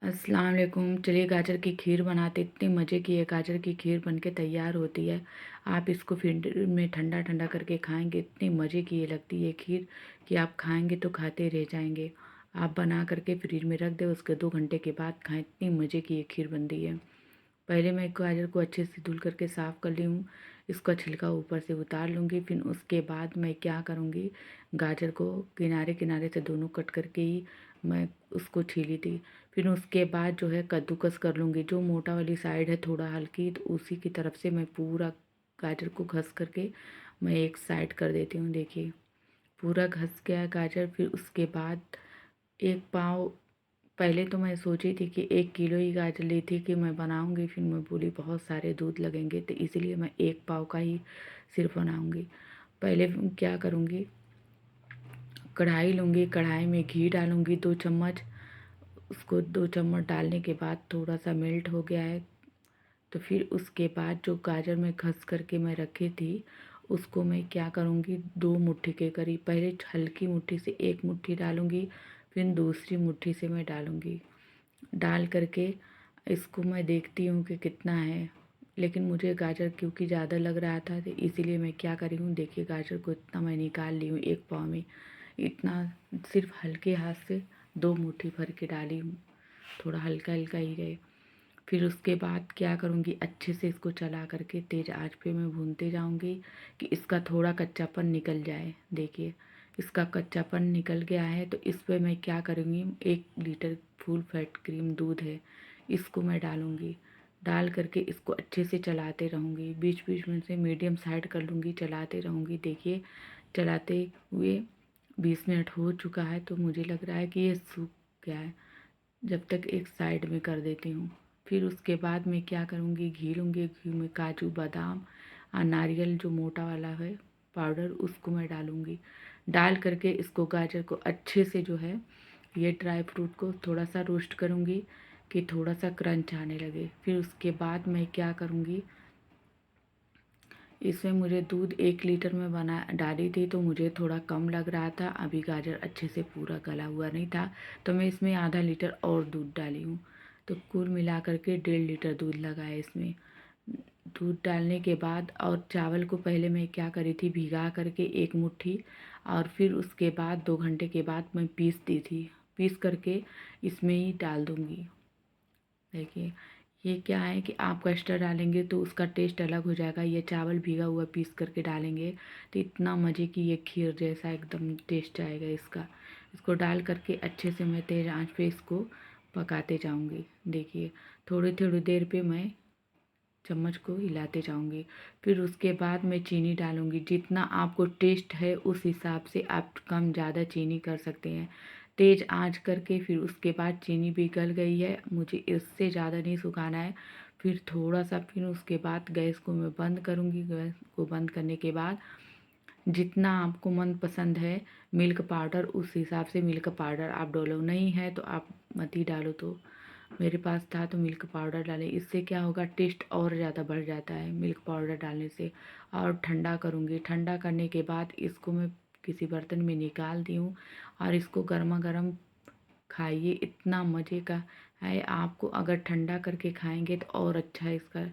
अस्सलाम वालेकुम। चलिए गाजर की खीर बनाते, इतनी मज़े की ये गाजर की खीर बनके तैयार होती है। आप इसको फ्रिज में ठंडा ठंडा करके खाएंगे, इतनी मज़े की ये लगती है खीर कि आप खाएंगे तो खाते रह जाएंगे। आप बना करके फ्रिज में रख दें, उसके 2 घंटे के बाद खाएं, इतनी मज़े की ये खीर बनती है। पहले मैं गाजर को अच्छे से धुल करके साफ़ कर ली हूँ। इसका छिलका ऊपर से उतार लूँगी। फिर उसके बाद मैं क्या करूँगी, गाजर को किनारे किनारे से दोनों कट करके ही मैं उसको छीली थी। फिर उसके बाद जो है कद्दूकस कर लूँगी। जो मोटा वाली साइड है थोड़ा हल्की, तो उसी की तरफ से मैं पूरा गाजर को घस करके मैं एक साइड कर देती हूँ। देखिए पूरा घस गया गाजर। फिर उसके बाद एक पाव, पहले तो मैं सोची थी कि 1 किलो ही गाजर ली थी कि मैं बनाऊंगी। फिर मैं बोली बहुत सारे दूध लगेंगे, तो इसीलिए मैं 1 पाव का ही सिर्फ बनाऊंगी। पहले क्या करूंगी, कढ़ाई लूँगी, कढ़ाई में घी डालूंगी 2 चम्मच। उसको 2 चम्मच डालने के बाद थोड़ा सा मेल्ट हो गया है, तो फिर उसके बाद जो गाजर में घस करके मैं रखी थी उसको मैं क्या करूँगी, 2 मुट्ठी के करीब, पहले हल्की मुट्ठी से 1 मुट्ठी डालूँगी, फिर दूसरी मुट्ठी से मैं डालूँगी। डाल करके इसको मैं देखती हूँ कि कितना है, लेकिन मुझे गाजर क्योंकि ज़्यादा लग रहा था तो इसीलिए मैं क्या करी हूँ, देखिए गाजर को इतना मैं निकाल ली हूँ 1 पाव में। इतना सिर्फ हल्के हाथ से 2 मुट्ठी भर के डाली हूँ, थोड़ा हल्का हल्का ही रहे। फिर उसके बाद क्या करूँगी, अच्छे से इसको चला करके तेज़ आंच पे मैं भूनते जाऊँगी कि इसका थोड़ा कच्चापन निकल जाए। देखिए इसका कच्चापन निकल गया है, तो इस पे मैं क्या करूँगी, 1 लीटर फुल फैट क्रीम दूध है, इसको मैं डालूँगी। डाल करके इसको अच्छे से चलाते रहूँगी, बीच बीच में से मीडियम साइड कर लूँगी, चलाते रहूँगी। देखिए चलाते हुए 20 मिनट हो चुका है, तो मुझे लग रहा है कि ये सूख गया है। जब तक एक साइड में कर देती हूँ। फिर उसके बाद मैं क्या करूँगी, घी लूँगी, घी में काजू बादाम और नारियल जो मोटा वाला है पाउडर, उसको मैं डालूँगी। डाल करके इसको गाजर को अच्छे से जो है ये ड्राई फ्रूट को थोड़ा सा रोस्ट करूँगी कि थोड़ा सा क्रंच आने लगे। फिर उसके बाद मैं क्या करूँगी, इसमें मुझे दूध 1 लीटर में बना डाली थी तो मुझे थोड़ा कम लग रहा था, अभी गाजर अच्छे से पूरा गला हुआ नहीं था, तो मैं इसमें आधा लीटर और दूध डाली हूँ। तो कुल मिला करके 1.5 लीटर दूध लगा है इसमें। दूध डालने के बाद और चावल को पहले मैं क्या करी थी, भिगा करके 1 मुट्ठी, और फिर उसके बाद 2 घंटे के बाद मैं पीस दी थी। पीस करके इसमें ही डाल दूँगी। देखिए ये क्या है कि आप कस्टर्ड डालेंगे तो उसका टेस्ट अलग हो जाएगा, ये चावल भीगा हुआ पीस करके डालेंगे तो इतना मज़े की ये खीर जैसा एकदम टेस्ट आएगा इसका। इसको डाल करके अच्छे से मैं तेज़ आंच पे इसको पकाते जाऊंगी। देखिए थोड़ी थोड़ी देर पे मैं चम्मच को हिलाते जाऊंगी। फिर उसके बाद मैं चीनी डालूंगी, जितना आपको टेस्ट है उस हिसाब से आप कम ज़्यादा चीनी कर सकते हैं। तेज़ आंच करके फिर उसके बाद चीनी भी गल गई है, मुझे इससे ज़्यादा नहीं सुखाना है। फिर थोड़ा सा, फिर उसके बाद गैस को मैं बंद करूँगी। गैस को बंद करने के बाद जितना आपको मनपसंद है मिल्क पाउडर, उस हिसाब से मिल्क पाउडर आप डालो, नहीं है तो आप मत ही डालो। तो मेरे पास था तो मिल्क पाउडर डाले, इससे क्या होगा, टेस्ट और ज़्यादा बढ़ जाता है मिल्क पाउडर डालने से। और ठंडा करूँगी, ठंडा करने के बाद इसको मैं किसी बर्तन में निकाल दी हूँ और इसको गर्मा गर्म खाइए, इतना मज़े का है। आपको अगर ठंडा करके खाएंगे तो और अच्छा इसका